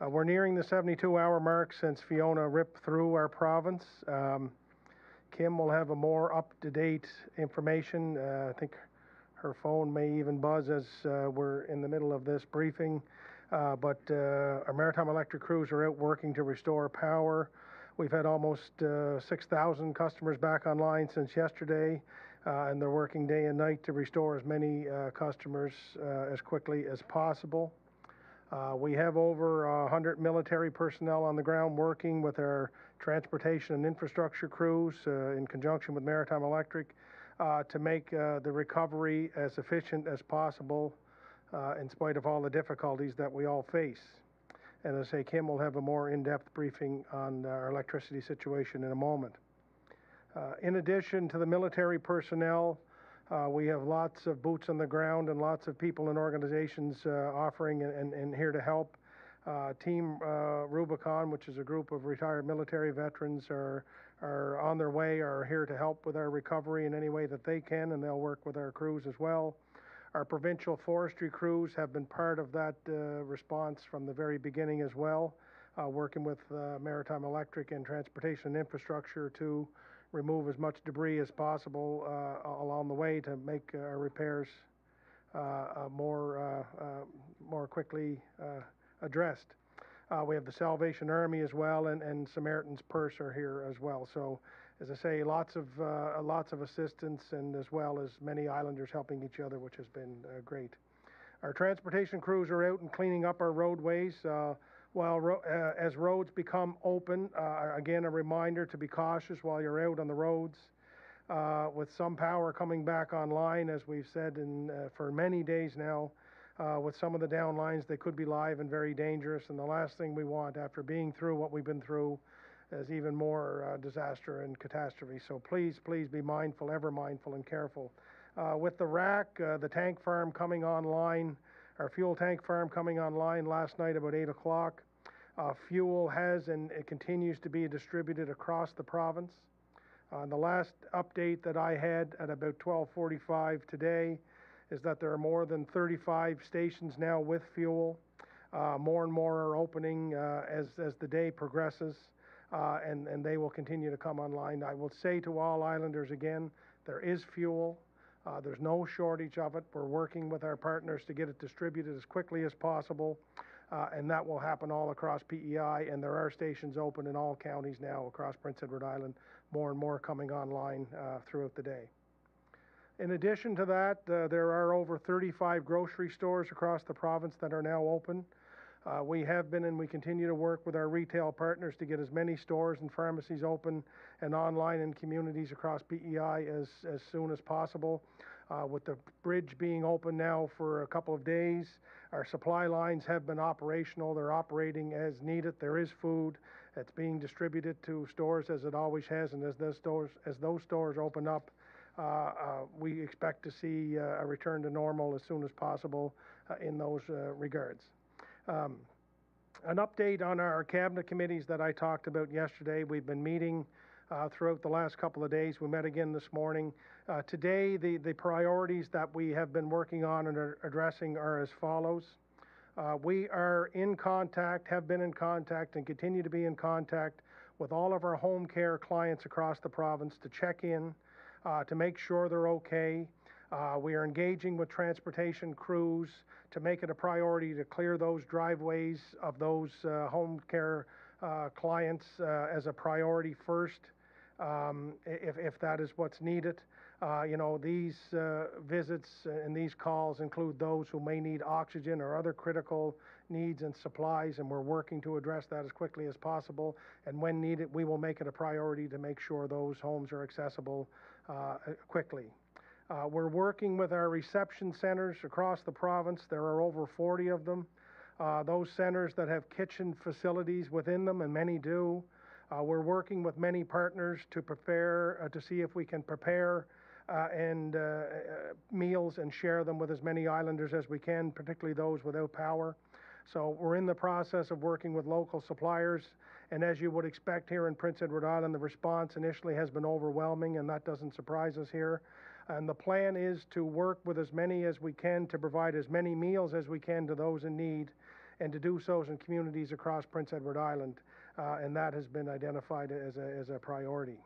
We're nearing the 72-hour mark since Fiona ripped through our province. Kim will have a more up-to-date information. I think her phone may even buzz as we're in the middle of this briefing. But our Maritime Electric crews are out working to restore power. We've had almost 6,000 customers back online since yesterday, and they're working day and night to restore as many customers as quickly as possible. We have over 100 military personnel on the ground working with our transportation and infrastructure crews in conjunction with Maritime Electric to make the recovery as efficient as possible in spite of all the difficulties that we all face. And as I say, Kim will have a more in-depth briefing on our electricity situation in a moment. In addition to the military personnel, we have lots of boots on the ground and lots of people and organizations offering and here to help. Team Rubicon, which is a group of retired military veterans, are on their way, are here to help with our recovery in any way that they can, and they'll work with our crews as well. Our provincial forestry crews have been part of that response from the very beginning as well, working with Maritime Electric and Transportation and Infrastructure to remove as much debris as possible along the way to make our repairs more quickly addressed. We have the Salvation Army as well, and Samaritan's Purse are here as well. So, as I say, lots of assistance, and as well as many islanders helping each other, which has been great. Our transportation crews are out and cleaning up our roadways. As roads become open, again, a reminder to be cautious while you're out on the roads. With some power coming back online, as we've said for many days now, with some of the down lines, they could be live and very dangerous. And the last thing we want after being through what we've been through is even more disaster and catastrophe. So please be mindful, ever mindful and careful. With the rack, the tank farm coming online, our fuel tank farm coming online last night about 8 o'clock. Fuel has and it continues to be distributed across the province. The last update that I had at about 12:45 today is that there are more than 35 stations now with fuel. More and more are opening as the day progresses, and they will continue to come online. I will say to all islanders again, there is fuel. There's no shortage of it. We're working with our partners to get it distributed as quickly as possible, and that will happen all across P.E.I, and there are stations open in all counties now across Prince Edward Island, more and more coming online throughout the day. In addition to that, there are over 35 grocery stores across the province that are now open. We have been and we continue to work with our retail partners to get as many stores and pharmacies open and online in communities across PEI as soon as possible. With the bridge being open now for a couple of days, our supply lines have been operational. They're operating as needed. There is food. It's being distributed to stores as it always has, and as those stores open up, we expect to see a return to normal as soon as possible in those regards. An update on our cabinet committees that I talked about yesterday. We've been meeting throughout the last couple of days. We met again this morning. Today, the priorities that we have been working on and are addressing are as follows. We are in contact, have been in contact, and continue to be in contact with all of our home care clients across the province to check in, to make sure they're okay. We are engaging with transportation crews to make it a priority to clear those driveways of those home care clients as a priority first, if that is what's needed. These visits and these calls include those who may need oxygen or other critical needs and supplies, and we're working to address that as quickly as possible. And when needed, we will make it a priority to make sure those homes are accessible quickly. We're working with our reception centers across the province. There are over 40 of them. Those centers that have kitchen facilities within them, and many do. We're working with many partners to prepare, to see if we can prepare meals and share them with as many islanders as we can, particularly those without power. So we're in the process of working with local suppliers, and as you would expect here in Prince Edward Island, the response initially has been overwhelming, and that doesn't surprise us here. And the plan is to work with as many as we can to provide as many meals as we can to those in need, and to do so in communities across Prince Edward Island, and that has been identified as a priority.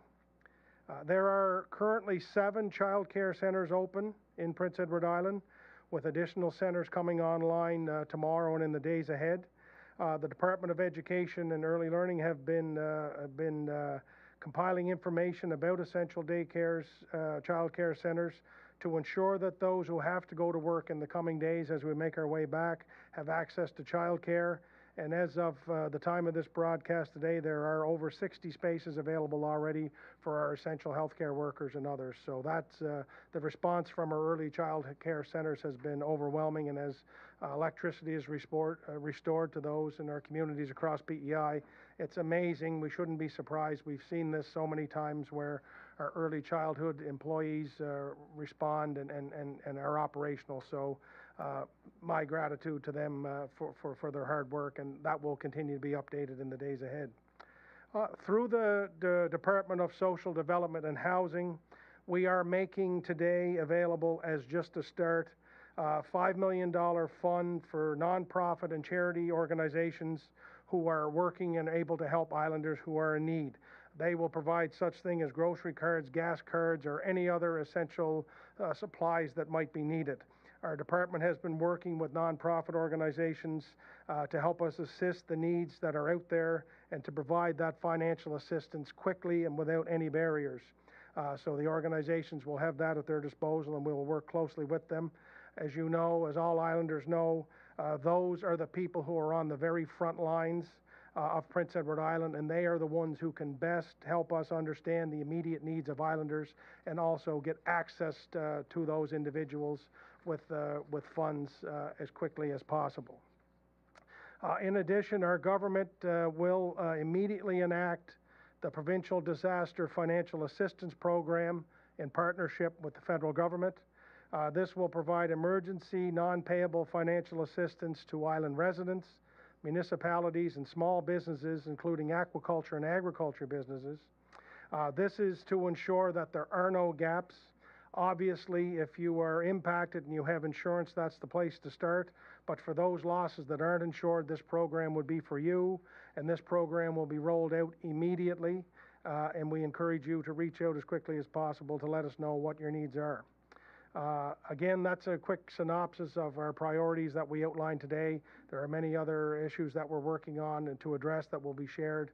There are currently 7 child care centers open in Prince Edward Island, with additional centers coming online tomorrow and in the days ahead. The Department of Education and Early Learning have been compiling information about essential daycares, child care centers, to ensure that those who have to go to work in the coming days as we make our way back have access to child care. And as of the time of this broadcast today, there are over 60 spaces available already for our essential healthcare workers and others. So that's the response from our early child care centers has been overwhelming, and as electricity is restored to those in our communities across P.E.I, it's amazing. We shouldn't be surprised. We've seen this so many times where our early childhood employees respond and are operational. So my gratitude to them for their hard work, and that will continue to be updated in the days ahead. Through the Department of Social Development and Housing, we are making today available, as just a start, $5 million fund for nonprofit and charity organizations who are working and able to help islanders who are in need. They will provide such thing as grocery cards, gas cards, or any other essential supplies that might be needed. Our department has been working with nonprofit organizations to help us assist the needs that are out there and to provide that financial assistance quickly and without any barriers. So the organizations will have that at their disposal, and we will work closely with them. As you know, as all islanders know, those are the people who are on the very front lines of Prince Edward Island, and they are the ones who can best help us understand the immediate needs of islanders and also get access to those individuals with funds as quickly as possible. In addition, our government will immediately enact the Provincial Disaster Financial Assistance Program in partnership with the federal government. This will provide emergency, non-payable financial assistance to island residents, municipalities, and small businesses, including aquaculture and agriculture businesses. This is to ensure that there are no gaps. Obviously, if you are impacted and you have insurance, that's the place to start. But for those losses that aren't insured, this program would be for you, and this program will be rolled out immediately. And we encourage you to reach out as quickly as possible to let us know what your needs are. Again, that's a quick synopsis of our priorities that we outlined today. There are many other issues that we're working on and to address that will be shared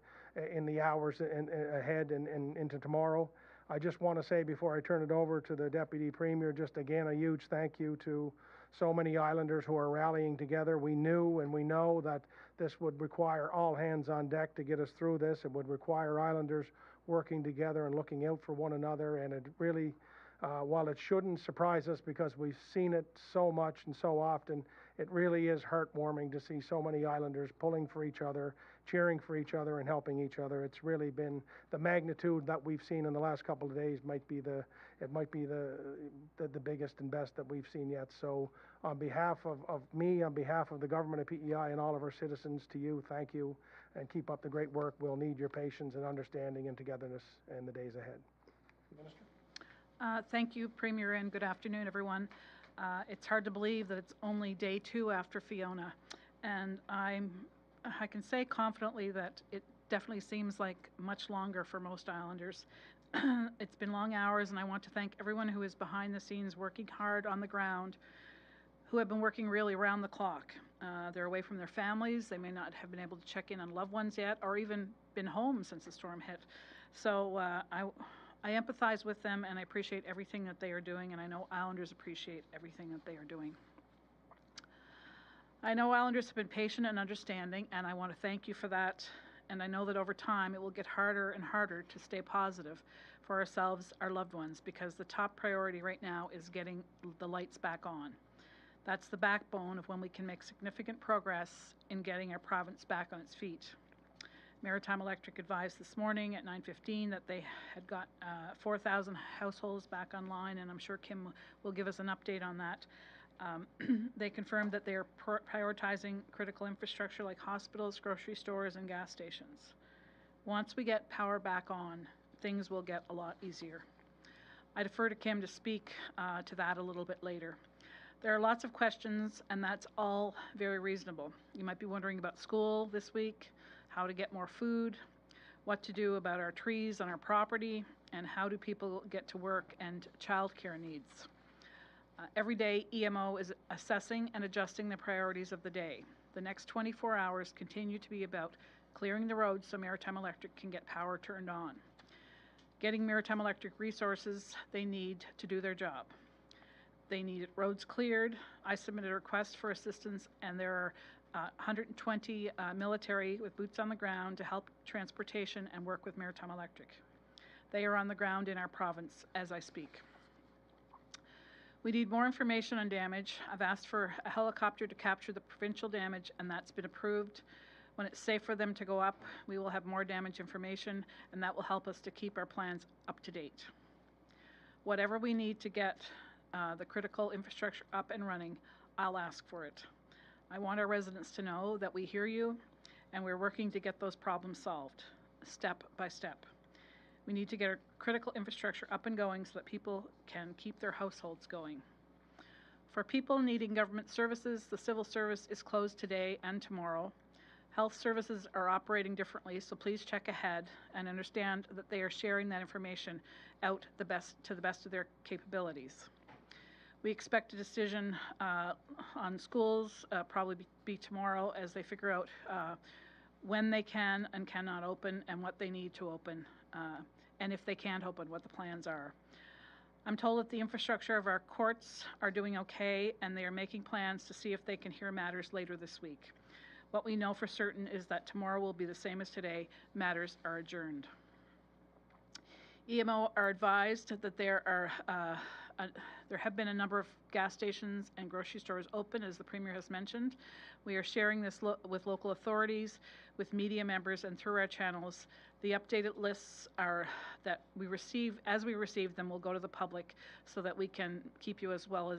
in the hours ahead and into tomorrow. I just want to say before I turn it over to the Deputy Premier, just again a huge thank you to so many islanders who are rallying together. We knew and we know that this would require all hands on deck to get us through this. It would require islanders working together and looking out for one another, and it really while it shouldn't surprise us because we've seen it so much and so often, it really is heartwarming to see so many islanders pulling for each other, cheering for each other, and helping each other. It's really been the magnitude that we've seen in the last couple of days might be the biggest and best that we've seen yet. So on behalf of me, on behalf of the government of P.E.I. and all of our citizens, to you, thank you, and keep up the great work. We'll need your patience and understanding and togetherness in the days ahead. Minister? Thank you, Premier, and good afternoon, everyone. It's hard to believe that it's only day 2 after Fiona, and I can say confidently that it definitely seems like much longer for most islanders. It's been long hours, and I want to thank everyone who is behind the scenes working hard on the ground, who have been working really around the clock. They're away from their families. They may not have been able to check in on loved ones yet, or even been home since the storm hit. So I empathize with them, and I appreciate everything that they are doing, and I know Islanders appreciate everything that they are doing. I know Islanders have been patient and understanding, and I want to thank you for that. And I know that over time it will get harder and harder to stay positive for ourselves, our loved ones, because the top priority right now is getting the lights back on. That's the backbone of when we can make significant progress in getting our province back on its feet. Maritime Electric advised this morning at 9:15 that they had got 4,000 households back online, and I'm sure Kim will give us an update on that. They confirmed that they are prioritizing critical infrastructure like hospitals, grocery stores, and gas stations. Once we get power back on, things will get a lot easier. I defer to Kim to speak to that a little bit later. There are lots of questions, and that's all very reasonable. You might be wondering about school this week, how to get more food, what to do about our trees on our property, and how do people get to work and childcare needs. Every day, EMO is assessing and adjusting the priorities of the day. The next 24 hours continue to be about clearing the roads so Maritime Electric can get power turned on, getting Maritime Electric resources they need to do their job. They need roads cleared. I submitted a request for assistance, and there are 120 military with boots on the ground to help transportation and work with Maritime Electric. They are on the ground in our province as I speak. We need more information on damage. I've asked for a helicopter to capture the provincial damage, and that's been approved. When it's safe for them to go up, we will have more damage information, and that will help us to keep our plans up to date. Whatever we need to get the critical infrastructure up and running, I'll ask for it. I want our residents to know that we hear you, and we're working to get those problems solved, step by step. We need to get our critical infrastructure up and going so that people can keep their households going. For people needing government services, the civil service is closed today and tomorrow. Health services are operating differently, so please check ahead and understand that they are sharing that information out to the best of their capabilities. We expect a decision on schools probably be tomorrow as they figure out when they can and cannot open and what they need to open, and if they can't open, what the plans are. I'm told that the infrastructure of our courts are doing okay, and they are making plans to see if they can hear matters later this week. What we know for certain is that tomorrow will be the same as today. Matters are adjourned. EMO are advised that there have been a number of gas stations and grocery stores open, as the Premier has mentioned. We are sharing this with local authorities, with media members, and through our channels. The updated lists are that we receive, as we receive them, will go to the public so that we can keep you as well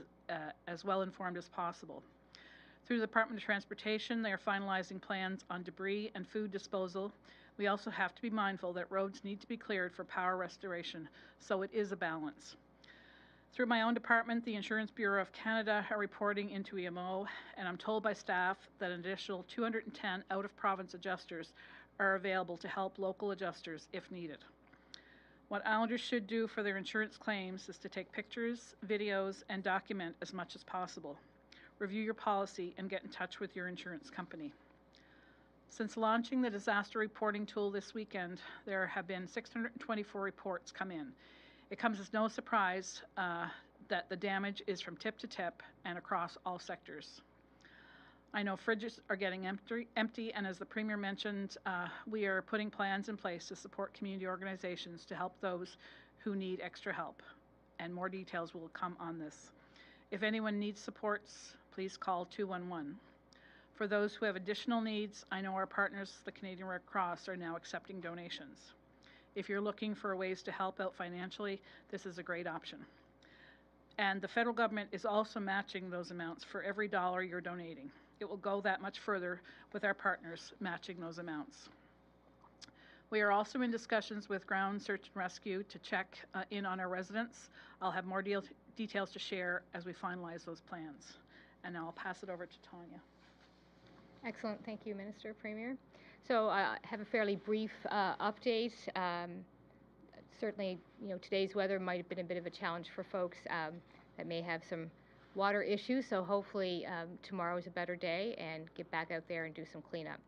informed as possible. Through the Department of Transportation, they are finalizing plans on debris and food disposal. We also have to be mindful that roads need to be cleared for power restoration, so it is a balance. Through my own department, the Insurance Bureau of Canada are reporting into EMO, and I'm told by staff that an additional 210 out-of-province adjusters are available to help local adjusters if needed. What Islanders should do for their insurance claims is to take pictures, videos, and document as much as possible. Review your policy and get in touch with your insurance company. Since launching the disaster reporting tool this weekend, there have been 624 reports come in. It comes as no surprise that the damage is from tip to tip and across all sectors. I know fridges are getting empty, and as the Premier mentioned, we are putting plans in place to support community organizations to help those who need extra help, and more details will come on this. If anyone needs supports, please call 211. For those who have additional needs, I know our partners, the Canadian Red Cross, are now accepting donations. If you're looking for ways to help out financially, this is a great option. And the federal government is also matching those amounts for every dollar you're donating. It will go that much further with our partners matching those amounts. We are also in discussions with Ground Search and Rescue to check in on our residents. I'll have more details to share as we finalize those plans. And now I'll pass it over to Tanya. Excellent. Thank you, Minister, Premier. So I have a fairly brief update. Certainly, today's weather might have been a bit of a challenge for folks that may have some water issues. So hopefully tomorrow is a better day and get back out there and do some cleanup.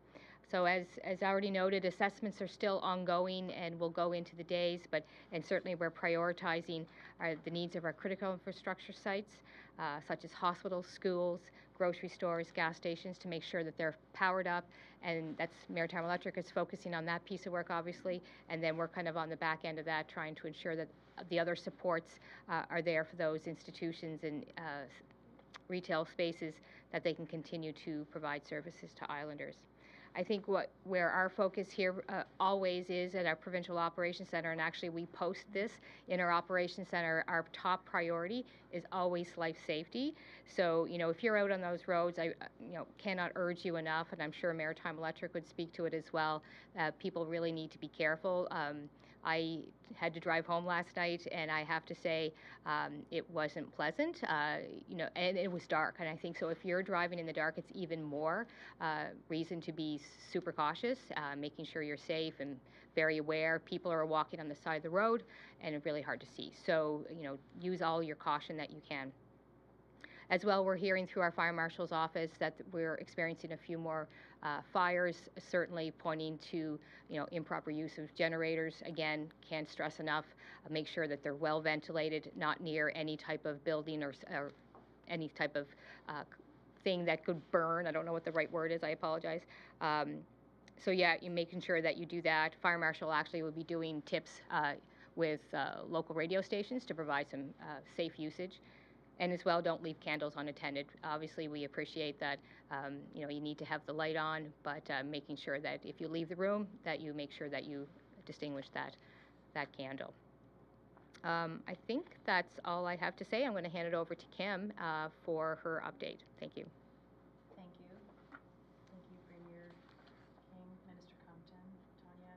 So as already noted, assessments are still ongoing and will go into the days, and certainly we're prioritizing the needs of our critical infrastructure sites, such as hospitals, schools, grocery stores, gas stations, to make sure that they're powered up, and that's Maritime Electric is focusing on that piece of work, obviously, and then we're kind of on the back end of that, trying to ensure that the other supports are there for those institutions and retail spaces that they can continue to provide services to Islanders. I think where our focus here always is at our Provincial Operations Center, and actually we post this in our Operations Center, our top priority is always life safety. So, if you're out on those roads, I cannot urge you enough, and I'm sure Maritime Electric would speak to it as well, people really need to be careful. I had to drive home last night, and I have to say, it wasn't pleasant. And it was dark, and I think so. If you're driving in the dark, it's even more reason to be super cautious, making sure you're safe and very aware. People are walking on the side of the road, and it's really hard to see. So, use all your caution that you can. As well, we're hearing through our fire marshal's office that we're experiencing a few more fires, certainly pointing to, improper use of generators. Again, can't stress enough, make sure that they're well ventilated, not near any type of building or any type of thing that could burn. I don't know what the right word is, I apologize. So yeah, you're making sure that you do that. Fire marshal actually will be doing tips with local radio stations to provide some safe usage. And as well, don't leave candles unattended. Obviously, we appreciate that, you need to have the light on, but making sure that if you leave the room, that you make sure that you distinguish that candle. I think that's all I have to say. I'm going to hand it over to Kim for her update. Thank you. Thank you. Thank you, Premier King, Minister Compton, Tanya.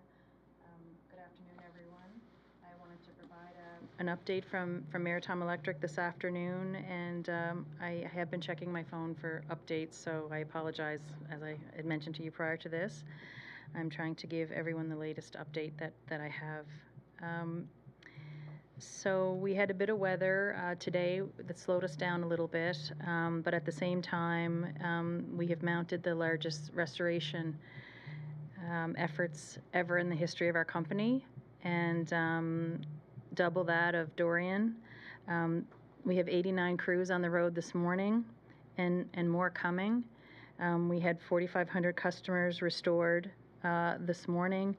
Good afternoon, everyone. I wanted to provide an update from Maritime Electric this afternoon, and I have been checking my phone for updates, so I apologize, as I had mentioned to you prior to this. I'm trying to give everyone the latest update that I have. So we had a bit of weather today that slowed us down a little bit, but at the same time, we have mounted the largest restoration efforts ever in the history of our company, and double that of Dorian. We have 89 crews on the road this morning, and more coming. We had 4,500 customers restored this morning,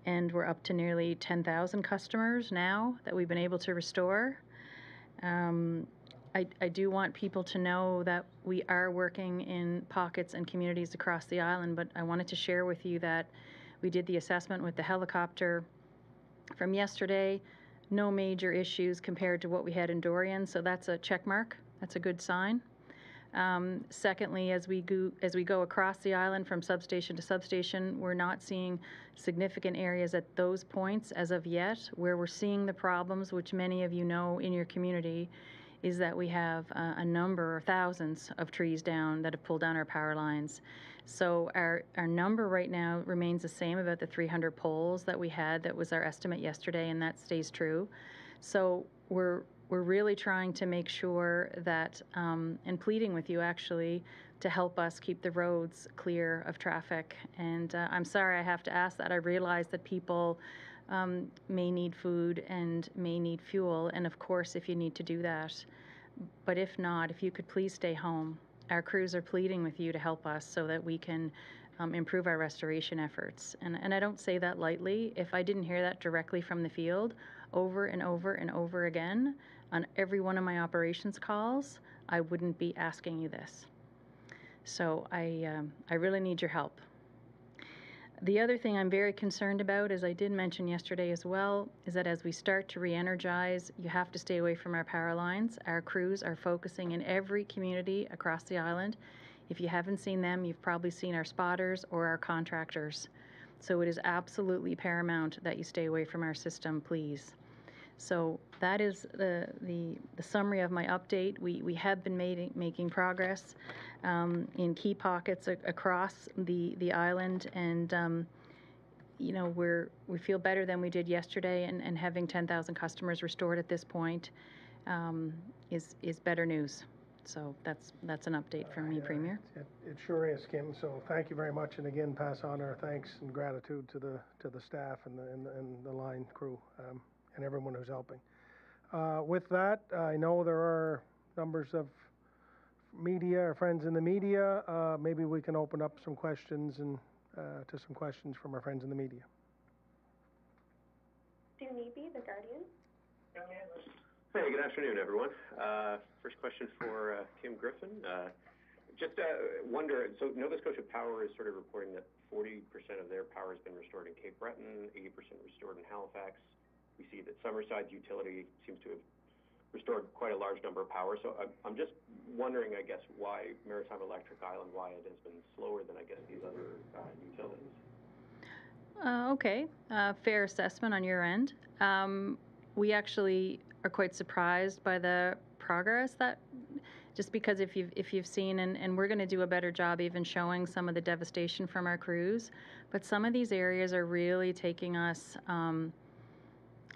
and we're up to nearly 10,000 customers now that we've been able to restore. I do want people to know that we are working in pockets and communities across the island, but I wanted to share with you that we did the assessment with the helicopter from yesterday. No major issues compared to what we had in Dorian, so that's a check mark. That's a good sign. Secondly, as we go across the island from substation to substation, we're not seeing significant areas at those points as of yet. Where we're seeing the problems, which many of you know in your community, is that we have a number, thousands of trees down that have pulled down our power lines. So our number right now remains the same, about the 300 poles that we had. That was our estimate yesterday, and that stays true. So we're really trying to make sure that, and pleading with you actually, to help us keep the roads clear of traffic. And I'm sorry I have to ask that. I realize that people may need food and may need fuel, and of course if you need to do that. But if not, if you could please stay home. Our crews are pleading with you to help us so that we can improve our restoration efforts. And I don't say that lightly. If I didn't hear that directly from the field over and over and over again on every one of my operations calls, I wouldn't be asking you this. So I really need your help. The other thing I'm very concerned about, as I did mention yesterday as well, is that as we start to re-energize, you have to stay away from our power lines. Our crews are focusing in every community across the island. If you haven't seen them, you've probably seen our spotters or our contractors. So it is absolutely paramount that you stay away from our system, please. So that is the summary of my update. We have been making progress in key pockets across the island, and we feel better than we did yesterday, and having 10,000 customers restored at this point is better news. So that's an update from me, Premier. It sure is, Kim. So thank you very much, and again, pass on our thanks and gratitude to the staff and the line crew. And everyone who's helping. With that, I know there are numbers of media or friends in the media. Maybe we can open up some questions and to some questions from our friends in the media. Maybe the Guardian. Hey, good afternoon, everyone. First question for Kim Griffin. Just wonder, so Nova Scotia Power is sort of reporting that 40% of their power has been restored in Cape Breton, 80% restored in Halifax. We see that Summerside's utility seems to have restored quite a large number of power. So I'm just wondering, I guess, why Maritime Electric Island, why it has been slower than, I guess, these other utilities. Okay, fair assessment on your end. We actually are quite surprised by the progress that, just because if you've seen, and we're going to do a better job even showing some of the devastation from our crews, but some of these areas are really taking us an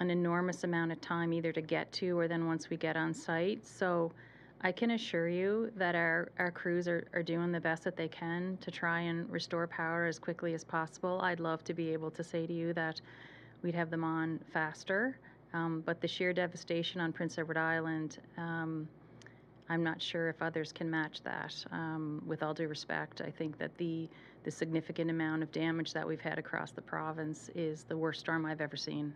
enormous amount of time either to get to or then once we get on site. So I can assure you that our crews are doing the best that they can to try and restore power as quickly as possible. I'd love to be able to say to you that we'd have them on faster, but the sheer devastation on Prince Edward Island, I'm not sure if others can match that. With all due respect, I think that the significant amount of damage that we've had across the province is the worst storm I've ever seen.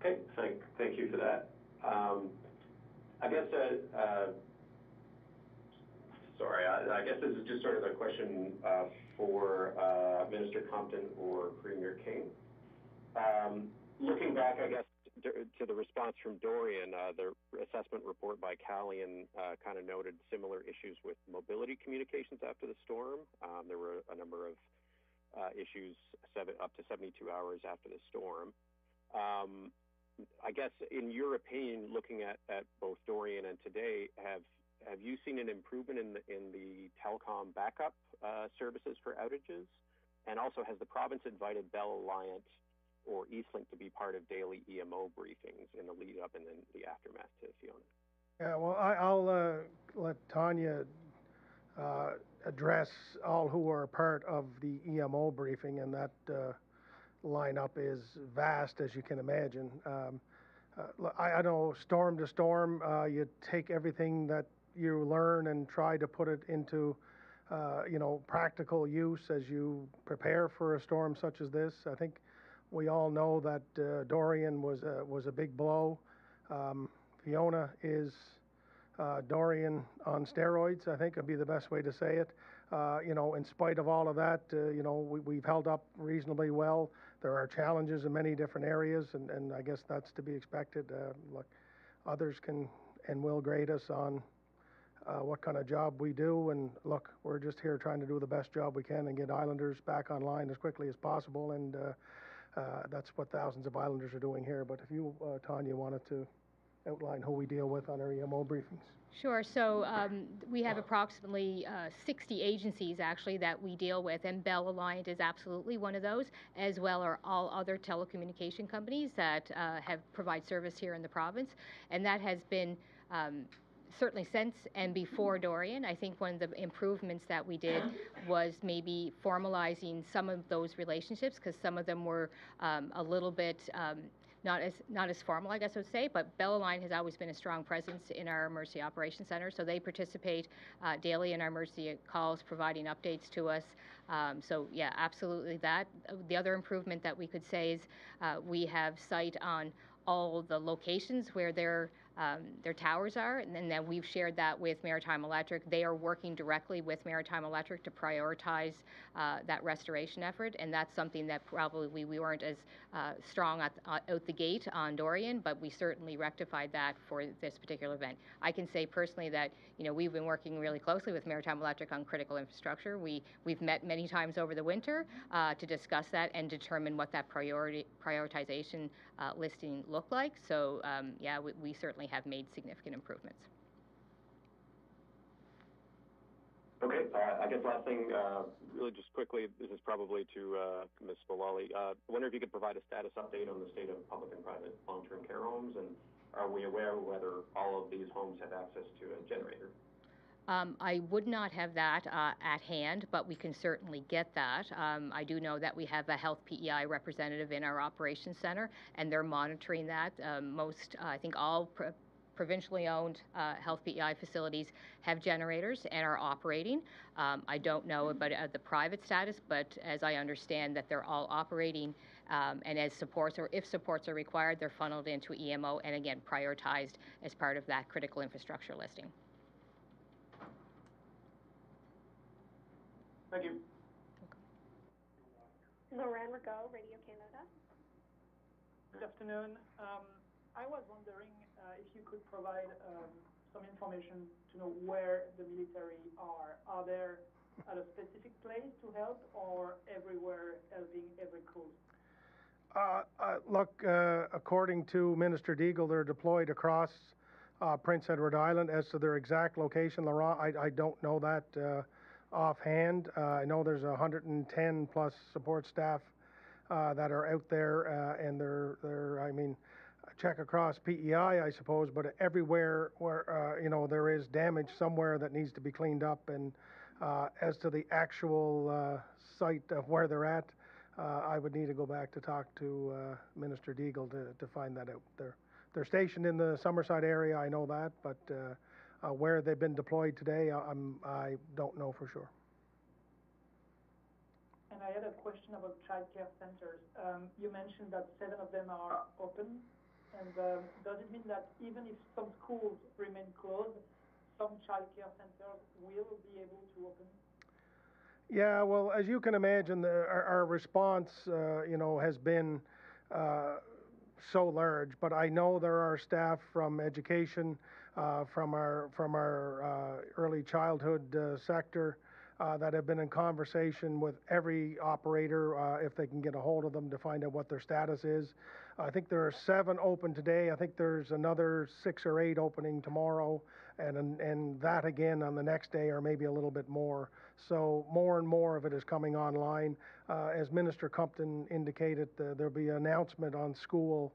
Okay, thank you for that. I guess, sorry, I guess this is just sort of a question for Minister Compton or Premier King. Looking back, I guess, to the response from Dorian, the assessment report by Callian kind of noted similar issues with mobility communications after the storm. There were a number of issues up to 72 hours after the storm. I guess, in your opinion, looking at both Dorian and today, have you seen an improvement in the telecom backup services for outages? And also, has the province invited Bell Alliance or Eastlink to be part of daily EMO briefings in the lead up and then the aftermath to Fiona? Yeah, well, I'll let Tanya address all who are part of the EMO briefing, and that lineup is vast, as you can imagine. I know storm to storm, you take everything that you learn and try to put it into, practical use as you prepare for a storm such as this. I think we all know that Dorian was a big blow. Fiona is Dorian on steroids, I think would be the best way to say it. In spite of all of that, we've held up reasonably well. There are challenges in many different areas, and I guess that's to be expected. Look, others can and will grade us on what kind of job we do, and look, we're just here trying to do the best job we can and get Islanders back online as quickly as possible, and that's what thousands of Islanders are doing here. But if you, Tanya, wanted to outline who we deal with on our EMO briefings. Sure. So we have approximately 60 agencies actually that we deal with, and Bell Alliant is absolutely one of those, as well are all other telecommunication companies that provide service here in the province, and that has been certainly since and before Dorian. I think one of the improvements that we did was maybe formalizing some of those relationships, because some of them were a little bit not as formal, I guess I would say, but Bell Alliant has always been a strong presence in our emergency operations center, so they participate daily in our emergency calls, providing updates to us. So yeah, absolutely that. The other improvement that we could say is we have sight on all the locations where their towers are, and then we've shared that with Maritime Electric. They are working directly with Maritime Electric to prioritize that restoration effort, and that's something that probably we weren't as strong out the gate on Dorian, but we certainly rectified that for this particular event. I can say personally that we've been working really closely with Maritime Electric on critical infrastructure. We've met many times over the winter to discuss that and determine what that prioritization listing looked like. So yeah, we certainly have made significant improvements. Okay, I guess last thing, really just quickly, this is probably to Ms. Spallali. I wonder if you could provide a status update on the state of public and private long-term care homes, and are we aware whether all of these homes have access to a generator? I would not have that at hand, but we can certainly get that. I do know that we have a health P.E.I. representative in our operations center, and they're monitoring that. I think all provincially owned health P.E.I. facilities have generators and are operating. I don't know about the private status, but as I understand that they're all operating, and as supports, or if supports are required, they're funneled into EMO and again prioritized as part of that critical infrastructure listing. Thank you. Lauren Rigaud, Radio Canada. Good afternoon. I was wondering if you could provide some information to know where the military are. Are they at a specific place to help, or everywhere helping every cause? Look, according to Minister Deagle, they're deployed across Prince Edward Island. As to their exact location, Laurent, I don't know that offhand. I know there's 110 plus support staff that are out there, and I mean, check across P.E.I, I suppose, but everywhere where there is damage somewhere that needs to be cleaned up. And as to the actual site of where they're at, I would need to go back to talk to Minister Deagle to find that out. They're stationed in the Summerside area, I know that, but where they've been deployed today, I don't know for sure. And I had a question about childcare centers. You mentioned that 7 of them are open, and does it mean that even if some schools remain closed, some childcare centers will be able to open? Yeah, well, as you can imagine, our response, has been so large. But I know there are staff from education, from our early childhood sector that have been in conversation with every operator if they can get a hold of them to find out what their status is. I think there are 7 open today. I think there's another 6 or 8 opening tomorrow, and that again on the next day, or maybe a little bit more. So more and more of it is coming online. As Minister Compton indicated, there'll be an announcement on school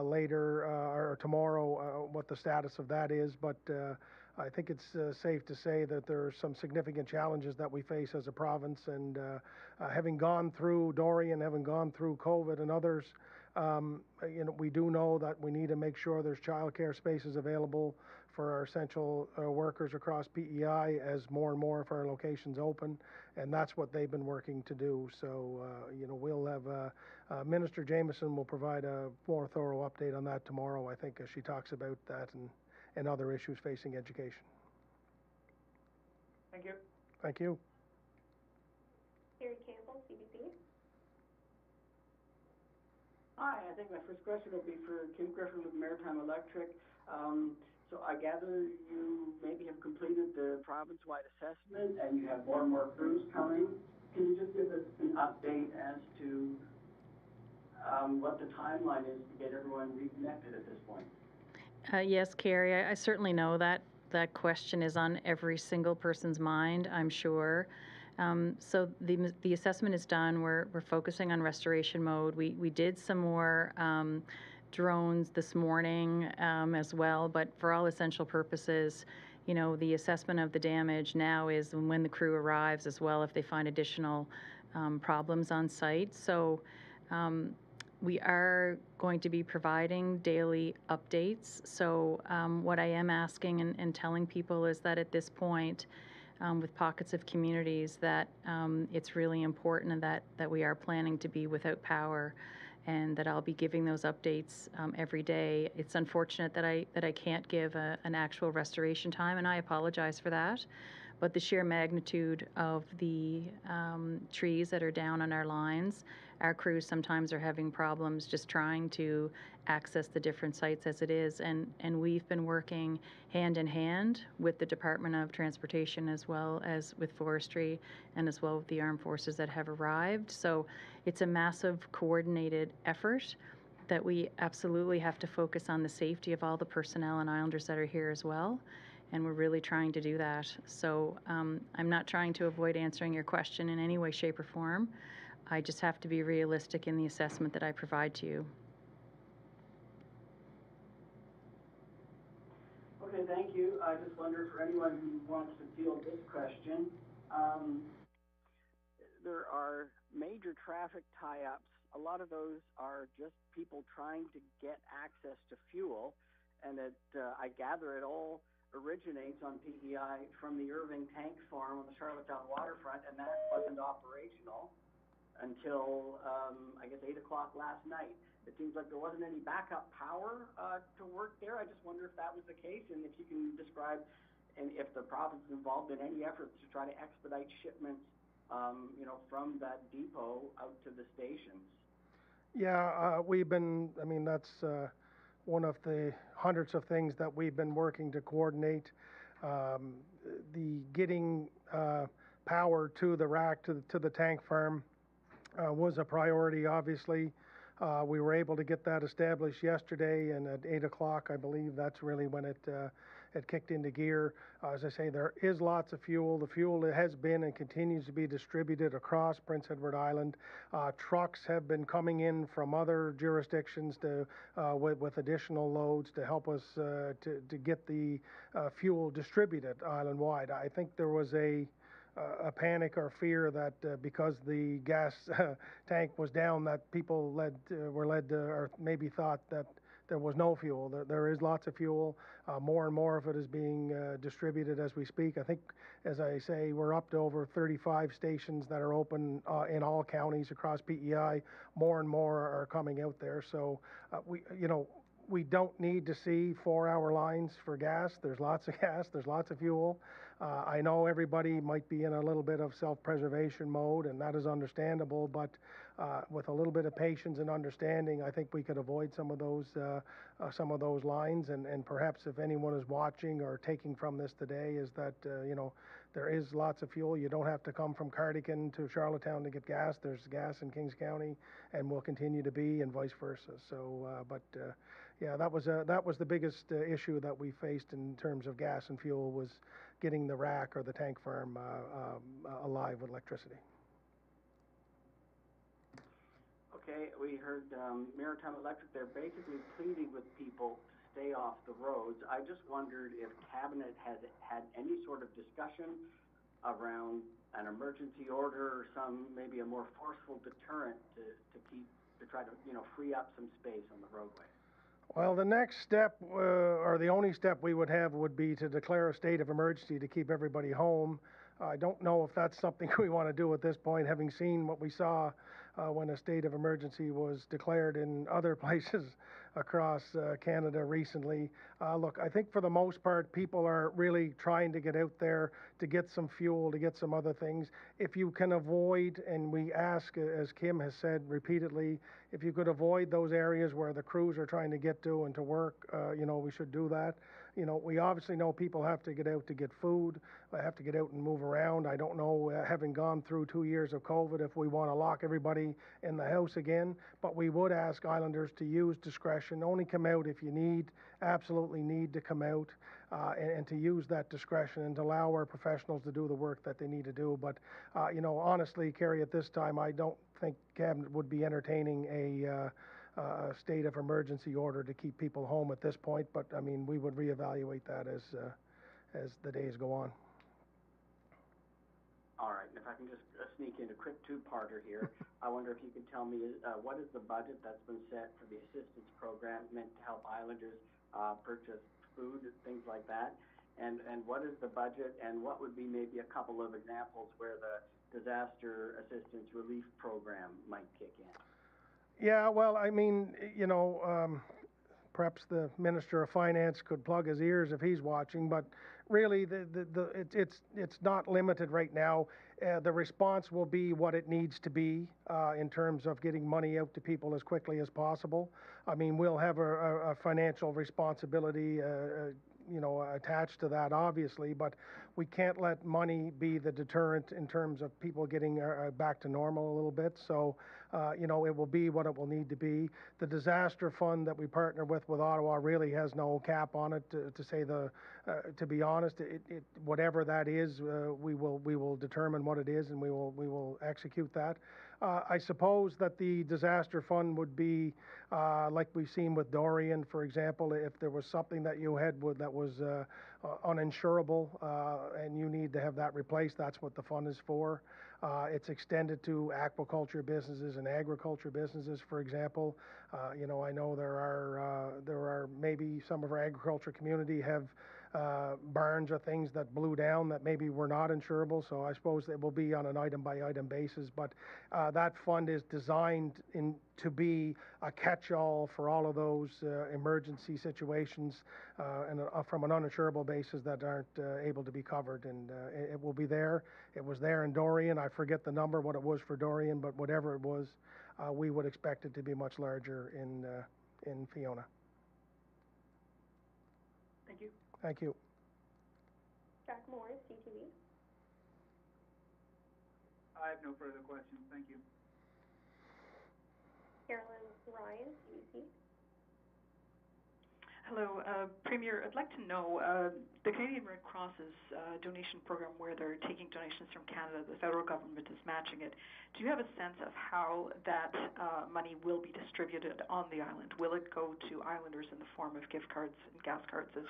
later or tomorrow what the status of that is. But I think it's safe to say that there are some significant challenges that we face as a province. And having gone through Dorian, having gone through COVID and others, we do know that we need to make sure there's childcare spaces available for our essential workers across P.E.I. as more and more of our locations open, and that's what they've been working to do. So, we'll have Minister Jameson will provide a more thorough update on that tomorrow, I think, as she talks about that and other issues facing education. Thank you. Thank you. Terry Campbell, CBC. Hi, I think my first question will be for Kim Griffin with Maritime Electric. So I gather you maybe have completed the province-wide assessment and you have more and more crews coming. Can you just give us an update as to what the timeline is to get everyone reconnected at this point? Yes, Carrie, I certainly know that question is on every single person's mind, I'm sure. So the assessment is done. We're focusing on restoration mode. We did some more drones this morning as well, but for all essential purposes, the assessment of the damage now is when the crew arrives as well, if they find additional problems on site. So we are going to be providing daily updates. So what I am asking and telling people is that at this point, with pockets of communities, that it's really important that we are planning to be without power, and that I'll be giving those updates every day. It's unfortunate that I can't give an actual restoration time, and I apologize for that. But the sheer magnitude of the trees that are down on our lines, our crews sometimes are having problems just trying to access the different sites as it is. And we've been working hand in hand with the Department of Transportation, as well as with Forestry, and as well with the armed forces that have arrived. So it's a massive coordinated effort that we absolutely have to focus on the safety of all the personnel and Islanders that are here as well. And we're really trying to do that. So I'm not trying to avoid answering your question in any way, shape, or form. I just have to be realistic in the assessment that I provide to you. Okay, thank you. I just wonder, for anyone who wants to field this question, there are major traffic tie-ups. A lot of those are just people trying to get access to fuel, and I gather it all originates on P.E.I from the Irving Tank Farm on the Charlottetown waterfront, and that wasn't operational until, I guess, 8 o'clock last night. It seems like there wasn't any backup power to work there. I just wonder if that was the case, and if you can describe, and if the province is involved in any efforts to try to expedite shipments, from that depot out to the stations. Yeah, we've been, that's one of the hundreds of things that we've been working to coordinate. Um, the getting power to the rack, to the tank farm, was a priority, obviously. We were able to get that established yesterday, and at 8 o'clock, I believe, that's really when it kicked into gear. As I say, there is lots of fuel. The fuel has been and continues to be distributed across Prince Edward Island. Trucks have been coming in from other jurisdictions with additional loads to help us to get the fuel distributed island-wide. I think there was a panic or fear that because the gas tank was down, that people were led to, or maybe thought that there was no fuel. There is lots of fuel. More and more of it is being distributed as we speak. I think, as I say, we're up to over 35 stations that are open in all counties across PEI. More and more are coming out there. So we don't need to see 4-hour lines for gas. There's lots of gas. There's lots of fuel. I know everybody might be in a little bit of self-preservation mode, and that is understandable, but with a little bit of patience and understanding, I think we could avoid some of those lines. And perhaps if anyone is watching or taking from this today, is that there is lots of fuel. You don't have to come from Cardigan to Charlottetown to get gas. There's gas in Kings County, and will continue to be, and vice versa. So, yeah, that was the biggest issue that we faced in terms of gas and fuel, was getting the rack or the tank farm alive with electricity. Okay, we heard Maritime Electric, they're basically pleading with people to stay off the roads. I just wondered if Cabinet has had any sort of discussion around an emergency order or maybe a more forceful deterrent to try to free up some space on the roadway. Well, the next step, or the only step we would have, would be to declare a state of emergency to keep everybody home. I don't know if that's something we want to do at this point, having seen what we saw when a state of emergency was declared in other places across Canada recently. Look, I think for the most part, people are really trying to get out there to get some fuel, to get some other things. If you can avoid, and we ask, as Kim has said repeatedly, if you could avoid those areas where the crews are trying to get to and to work, we should do that. We obviously know people have to get out to get food, have to get out and move around. I don't know, having gone through 2 years of COVID, if we want to lock everybody in the house again, but we would ask Islanders to use discretion. Only come out if you absolutely need to come out, and to use that discretion and to allow our professionals to do the work that they need to do. But, honestly, Kerry, at this time, I don't think Cabinet would be entertaining a state of emergency order to keep people home at this point, but I mean, we would reevaluate that as the days go on. All right, and if I can just sneak in a quick two-parter here, I wonder if you can tell me what is the budget that's been set for the assistance program meant to help Islanders purchase food, things like that, and what is the budget, and what would be maybe a couple of examples where the disaster assistance relief program might kick in? Yeah, well, I mean, perhaps the Minister of Finance could plug his ears if he's watching, but really, it's not limited right now. The response will be what it needs to be in terms of getting money out to people as quickly as possible. I mean, we'll have a financial responsibility attached to that, obviously, but we can't let money be the deterrent in terms of people getting back to normal a little bit. So, it will be what it will need to be. The disaster fund that we partner with Ottawa really has no cap on it. To be honest, whatever that is, we will determine what it is, and we will execute that. I suppose that the disaster fund would be like we've seen with Dorian, for example. If there was something that you had that was uninsurable and you need to have that replaced, that's what the fund is for. It's extended to aquaculture businesses and agriculture businesses, for example. I know there are maybe some of our agriculture community have barns or things that blew down that maybe were not insurable, so I suppose it will be on an item-by-item basis, but that fund is designed to be a catch-all for all of those emergency situations and from an uninsurable basis that aren't able to be covered, and it will be there. It was there in Dorian. I forget the number, what it was for Dorian, but whatever it was, we would expect it to be much larger in Fiona. Thank you. Jack Morris, CTV. I have no further questions. Thank you. Carolyn Ryan, CBC. Hello, Premier. I'd like to know the Canadian Red Cross's donation program, where they're taking donations from Canada. The federal government is matching it. Do you have a sense of how that money will be distributed on the island? Will it go to islanders in the form of gift cards and gas cards, as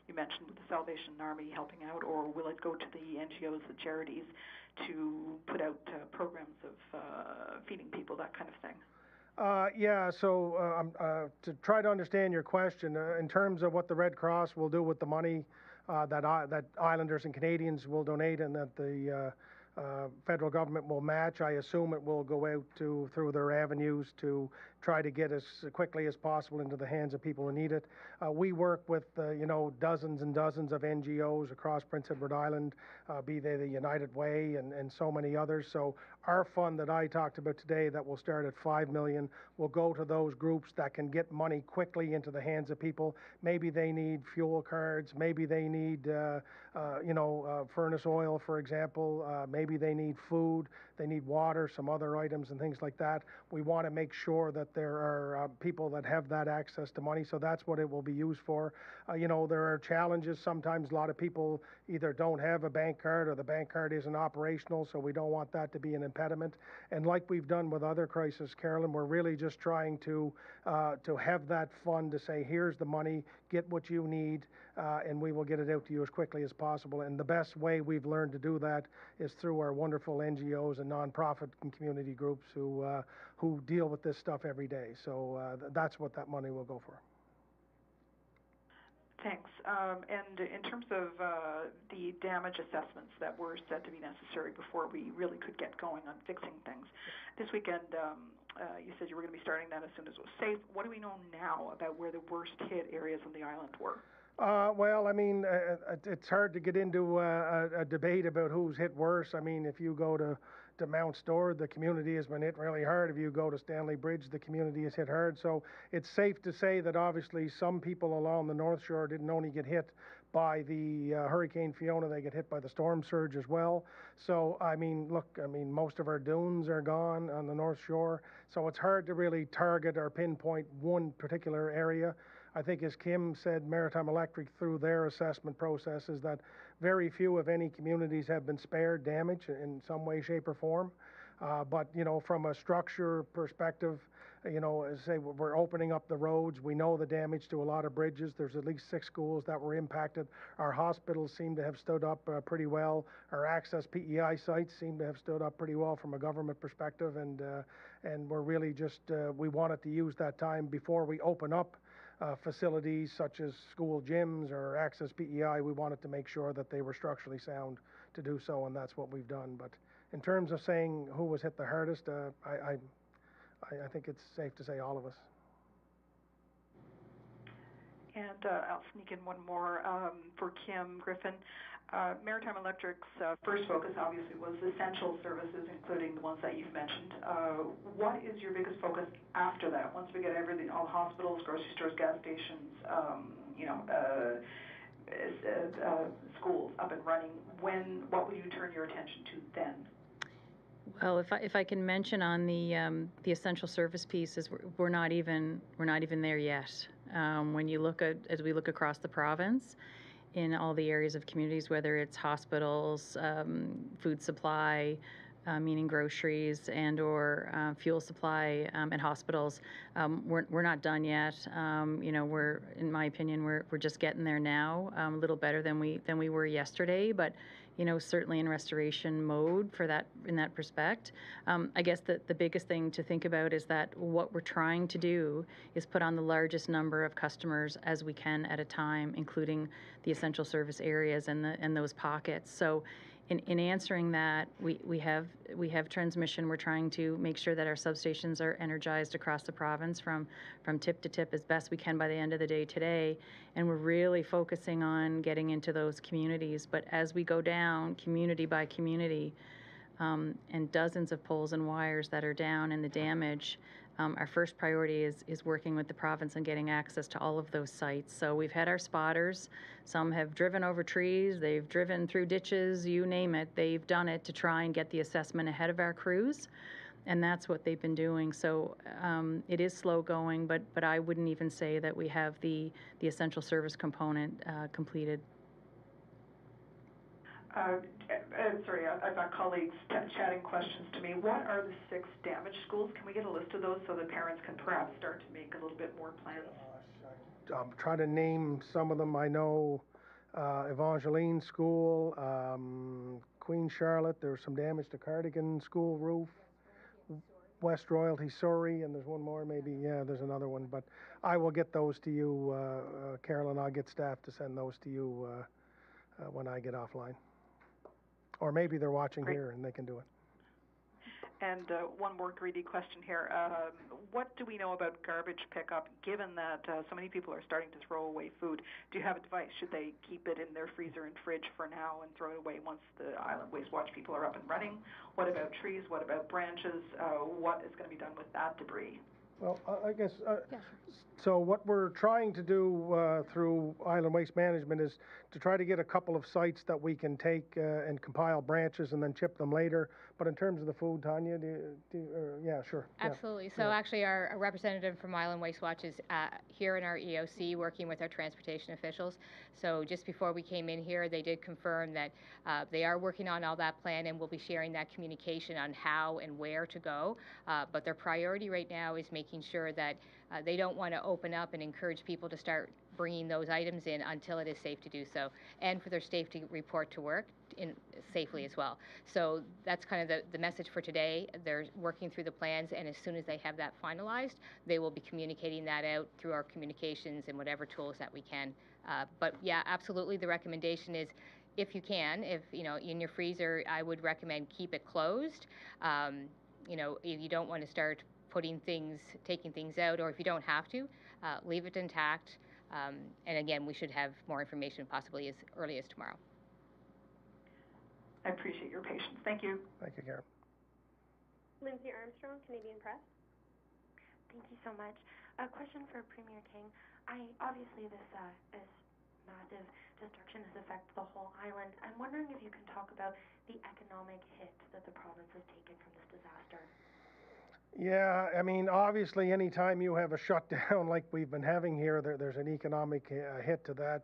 you mentioned with the Salvation Army helping out, or will it go to the NGOs, the charities, to put out programs of feeding people, that kind of thing? Yeah, so to try to understand your question, in terms of what the Red Cross will do with the money that islanders and Canadians will donate and that the federal government will match, I assume it will go out through their avenues to try to get as quickly as possible into the hands of people who need it. We work with, dozens and dozens of NGOs across Prince Edward Island, be they the United Way and so many others. So our fund that I talked about today that will start at $5 million will go to those groups that can get money quickly into the hands of people. Maybe they need fuel cards, maybe they need furnace oil, for example, maybe they need food, they need water, some other items and things like that. We want to make sure that there are people that have that access to money, so that's what it will be used for. There are challenges. Sometimes a lot of people either don't have a bank card or the bank card isn't operational, so we don't want that to be an impediment. And like we've done with other crises, Carolyn, we're really just trying to have that fund to say, here's the money, get what you need, and we will get it out to you as quickly as possible. And the best way we've learned to do that is through our wonderful NGOs and nonprofit and community groups who deal with this stuff every day. So that's what that money will go for. Thanks. And in terms of the damage assessments that were said to be necessary before we really could get going on fixing things, this weekend you said you were going to be starting that as soon as it was safe. What do we know now about where the worst hit areas on the island were? Well, I mean, it's hard to get into a debate about who's hit worse. I mean, if you go to Mount Store, the community has been hit really hard. If you go to Stanley Bridge, the community is hit hard. So it's safe to say that obviously some people along the North Shore didn't only get hit by the Hurricane Fiona, they get hit by the storm surge as well. So, I mean, look, most of our dunes are gone on the North Shore. So it's hard to really target or pinpoint one particular area. I think, as Kim said, Maritime Electric, through their assessment process, is that very few, if any, communities have been spared damage in some way, shape, or form. But, from a structure perspective, as I say, we're opening up the roads. We know the damage to a lot of bridges. There's at least 6 schools that were impacted. Our hospitals seem to have stood up pretty well. Our access P.E.I. sites seem to have stood up pretty well from a government perspective. And we're really just, we wanted to use that time before we open up facilities such as school gyms or access PEI. We wanted to make sure that they were structurally sound to do so, and that's what we've done. But in terms of saying who was hit the hardest, I think it's safe to say all of us. And I'll sneak in one more for Kim Griffin. Maritime Electric's first focus obviously was essential services, including the ones that you've mentioned. What is your biggest focus after that? Once we get everything, all hospitals, grocery stores, gas stations, schools up and running, what will you turn your attention to then? Well, if I can mention on the essential service pieces, we're not even there yet. When you look as we look across the province, in all the areas of communities, whether it's hospitals, food supply, meaning groceries, and or fuel supply at hospitals, we're not done yet. We're, in my opinion, we're just getting there now, a little better than we were yesterday, but certainly in restoration mode for that, in that respect. I guess the biggest thing to think about is that what we're trying to do is put on the largest number of customers as we can at a time, including the essential service areas and those pockets. So in answering that, we have transmission. We're trying to make sure that our substations are energized across the province from tip to tip as best we can by the end of the day today. And we're really focusing on getting into those communities. But as we go down community by community, and dozens of poles and wires that are down and the damage, Our first priority is working with the province and getting access to all of those sites. So we've had our spotters. Some have driven over trees, they've driven through ditches, you name it. They've done it to try and get the assessment ahead of our crews, and that's what they've been doing. So it is slow going, but I wouldn't even say that we have the essential service component completed. Sorry, I've got colleagues chatting questions to me. What are the 6 damaged schools? Can we get a list of those so that parents can perhaps start to make a little bit more plans? I'm trying to name some of them. I know Evangeline School, Queen Charlotte, there's some damage to Cardigan School roof, West Royalty, Surrey, and there's one more maybe. Yeah, there's another one. But I will get those to you, Carolyn. I'll get staff to send those to you when I get offline. Or maybe they're watching Great. here and they can do it. And one more greedy question here. What do we know about garbage pickup, given that so many people are starting to throw away food? Do you have advice? Should they keep it in their freezer and fridge for now and throw it away once the Island Waste Watch people are up and running? What about trees? What about branches? What is going to be done with that debris? Well, I guess, Yeah, sure. so what we're trying to do through Island Waste Management is to try to get a couple of sites that we can take and compile branches and then chip them later. But in terms of the food, Tanya, yeah, sure. Absolutely. So actually our representative from Island Waste Watch is here in our EOC working with our transportation officials. So just before we came in here, they did confirm that they are working on all that plan and will be sharing that communication on how and where to go. But their priority right now is making sure that they don't want to open up and encourage people to start bringing those items in until it is safe to do so, and for their staff to report to work safely as well. So that's kind of the message for today. They're working through the plans, and as soon as they have that finalized, they will be communicating that out through our communications and whatever tools that we can. But yeah, absolutely, the recommendation is, if you can, if in your freezer, I would recommend keep it closed. If you don't want to start taking things out, or if you don't have to, leave it intact. And again, we should have more information possibly as early as tomorrow. I appreciate your patience. Thank you. Thank you, Karen. Lindsay Armstrong, Canadian Press. Thank you so much. A question for Premier King. Obviously this massive destruction has affected the whole island. I'm wondering if you can talk about the economic hit that the province has taken from this disaster. Yeah, I mean, obviously, anytime you have a shutdown like we've been having here, there's an economic hit to that.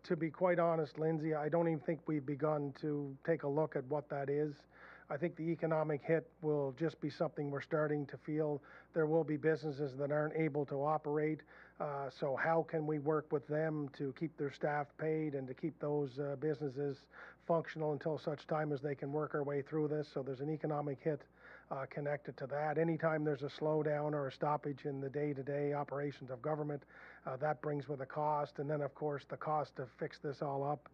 To be quite honest, Lindsay, I don't even think we've begun to take a look at what that is. I think the economic hit will just be something we're starting to feel. There will be businesses that aren't able to operate. So how can we work with them to keep their staff paid and to keep those businesses functional until such time as they can work our way through this? So there's an economic hit connected to that. Anytime there's a slowdown or a stoppage in the day-to-day operations of government, that brings with a cost. And then, of course, the cost to fix this all up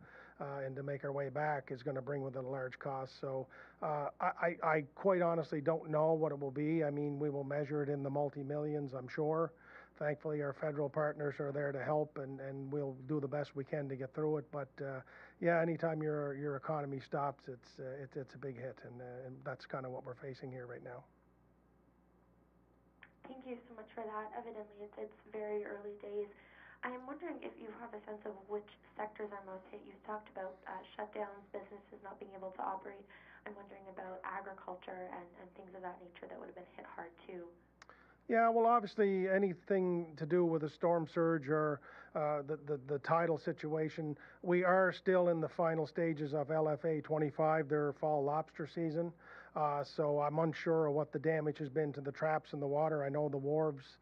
and to make our way back is going to bring with it a large cost. So I quite honestly don't know what it will be. I mean, we will measure it in the multi-millions, I'm sure. Thankfully, our federal partners are there to help, and we'll do the best we can to get through it. But yeah, anytime your economy stops, it's a big hit, and that's kind of what we're facing here right now. Thank you so much for that. Evidently, it's very early days. I'm wondering if you have a sense of which sectors are most hit. You've talked about shutdowns, businesses not being able to operate. I'm wondering about agriculture and things of that nature that would have been hit hard too. Yeah, well, obviously, anything to do with a storm surge or the tidal situation, we are still in the final stages of LFA 25, their fall lobster season. So I'm unsure of what the damage has been to the traps in the water. I know the wharves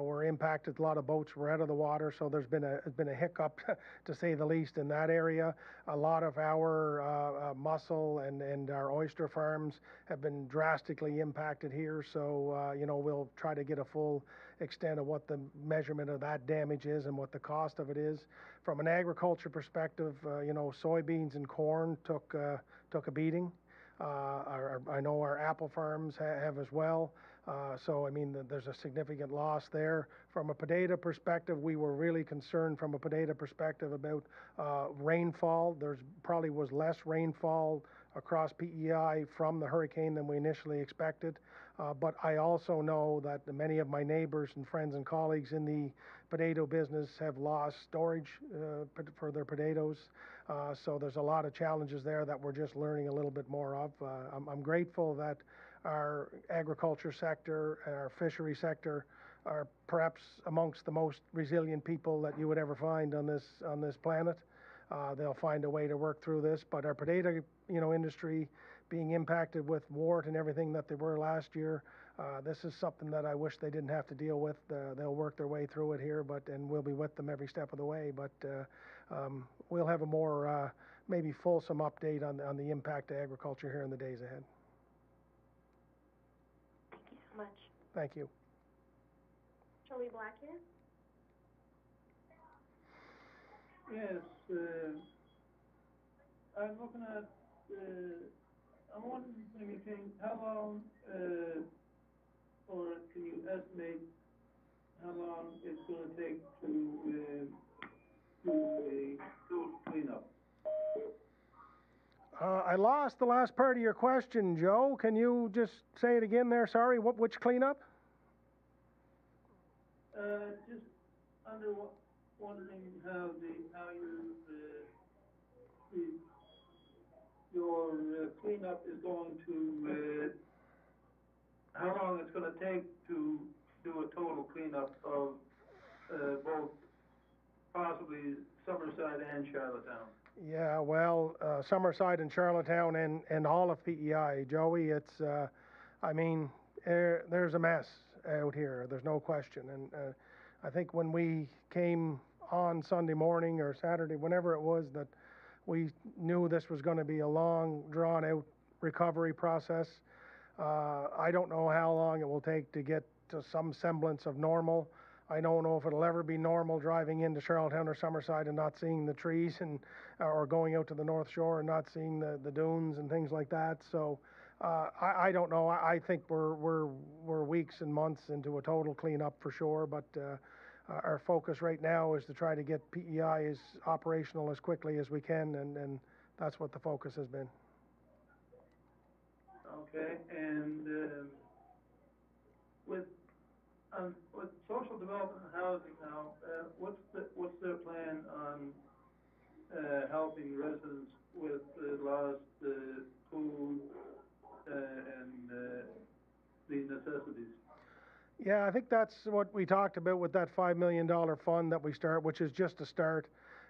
were impacted. A lot of boats were out of the water, so there's been a hiccup, to say the least, in that area. A lot of our mussel and our oyster farms have been drastically impacted here. So we'll try to get a full extent of what the measurement of that damage is and what the cost of it is. From an agriculture perspective, soybeans and corn took a beating. I know our apple farms have as well. So, I mean, there's a significant loss there. From a potato perspective, we were really concerned from a potato perspective about rainfall. There's probably was less rainfall across PEI from the hurricane than we initially expected. But I also know that many of my neighbors and friends and colleagues in the potato business have lost storage for their potatoes. So there's a lot of challenges there that we're just learning a little bit more of. I'm grateful that our agriculture sector and our fishery sector are perhaps amongst the most resilient people that you would ever find on this planet. They'll find a way to work through this, but our potato, industry being impacted with wart and everything that they were last year, this is something that I wish they didn't have to deal with. They'll work their way through it here, and we'll be with them every step of the way. But we'll have a more maybe fulsome update on the impact to agriculture here in the days ahead. Thank you so much. Thank you. Joey Black here. Yes, I'm looking at, I'm wondering, maybe how long, or can you estimate how long it's going to take to do cleanup? I lost the last part of your question, Joe. Can you just say it again there? Sorry, which cleanup? Just wondering how your cleanup is going to, how long it's going to take to do a total cleanup of both possibly Summerside and Charlottetown. Yeah, well, Summerside and Charlottetown and all of PEI, Joey, it's, there's a mess out here. There's no question. And I think when we came on Sunday morning or Saturday, whenever it was, that we knew this was going to be a long, drawn-out recovery process. I don't know how long it will take to get to some semblance of normal. I don't know if it'll ever be normal driving into Charlottetown or Summerside and not seeing the trees, or going out to the North Shore and not seeing the dunes and things like that. So I don't know. I think we're weeks and months into a total cleanup for sure. But our focus right now is to try to get PEI as operational as quickly as we can, and that's what the focus has been. Okay, and with social development and housing now, what's their plan on helping residents with lost food and the necessities? Yeah, I think that's what we talked about with that $5 million fund that we start, which is just a start,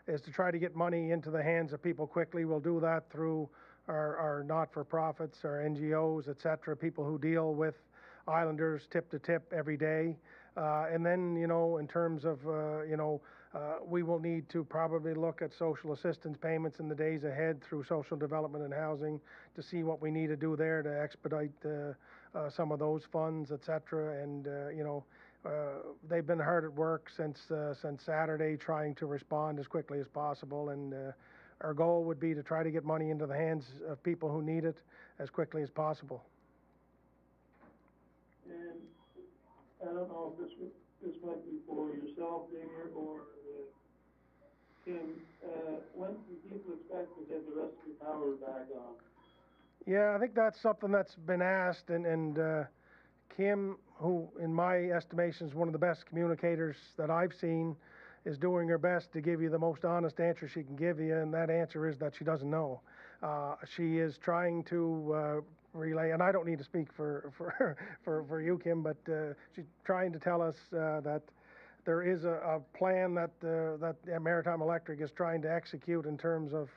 is to try to get money into the hands of people quickly. We'll do that through our not-for-profits, our NGOs, et cetera, people who deal with islanders tip to tip every day. And then, in terms of, we will need to probably look at social assistance payments in the days ahead through social development and housing to see what we need to do there to expedite some of those funds, et cetera. And, they've been hard at work since Saturday trying to respond as quickly as possible. And our goal would be to try to get money into the hands of people who need it as quickly as possible. And I don't know if this might be for yourself, Damien, or Kim. When can people expect to get the rest of the power back on? Yeah, I think that's something that's been asked, and Kim, who in my estimation is one of the best communicators that I've seen, is doing her best to give you the most honest answer she can give you, and that answer is that she doesn't know. She is trying to relay, and I don't need to speak for you, Kim, but she's trying to tell us that there is a plan that Maritime Electric is trying to execute in terms of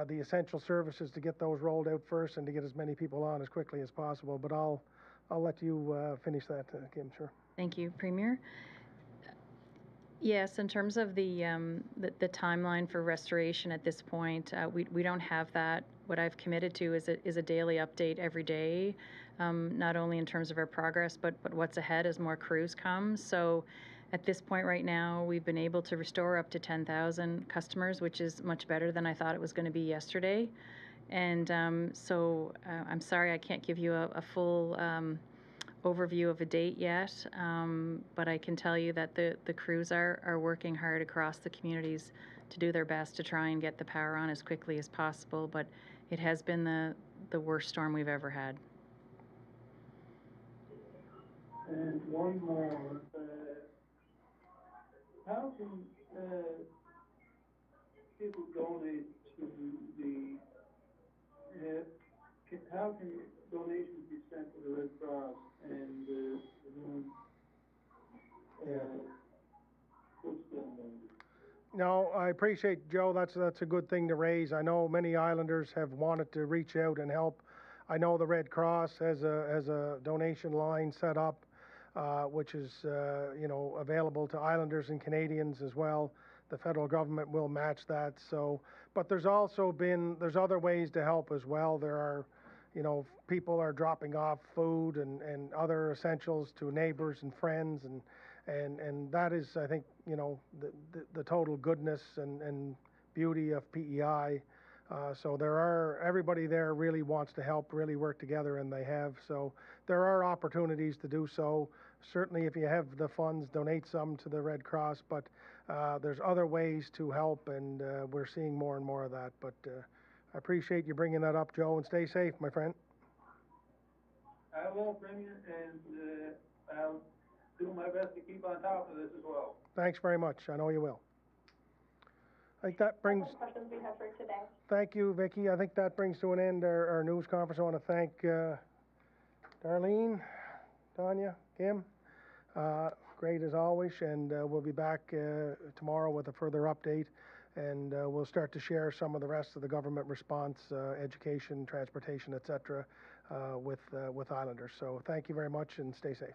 the essential services to get those rolled out first and to get as many people on as quickly as possible. But I'll let you finish that, Kim. Sure. Thank you, Premier. Yes, in terms of the timeline for restoration at this point, we don't have that. What I've committed to is a daily update every day, not only in terms of our progress, but what's ahead as more crews come. So at this point right now, we've been able to restore up to 10,000 customers, which is much better than I thought it was going to be yesterday. And so I'm sorry I can't give you a full overview of a date yet, but I can tell you that the crews are working hard across the communities to do their best to try and get the power on as quickly as possible. But it has been the worst storm we've ever had. And one more, how can, people donate to the, how can donations be sent to the Red Cross and, whom, who's done that? No, I appreciate, Joe, that's a good thing to raise. I know many islanders have wanted to reach out and help. I know the Red Cross has a donation line set up, which is, available to islanders and Canadians as well. The federal government will match that. So, but there's other ways to help as well. There are, people are dropping off food and other essentials to neighbors and friends, and that is, I think, the total goodness and beauty of P.E.I. So everybody there really wants to help, really work together, and they have. So there are opportunities to do so. Certainly, if you have the funds, donate some to the Red Cross, but there's other ways to help, and we're seeing more and more of that. But I appreciate you bringing that up, Joe, and stay safe, my friend. I will, Premier, and I'll do my best to keep on top of this as well. Thanks very much. I know you will. I think that brings... That's all the questions we have for today. Thank you, Vicki. I think that brings to an end our news conference. I want to thank Darlene, Tanya, Kim. Great as always, and we'll be back tomorrow with a further update, and we'll start to share some of the rest of the government response, education, transportation, etc., with Islanders. So thank you very much, and stay safe.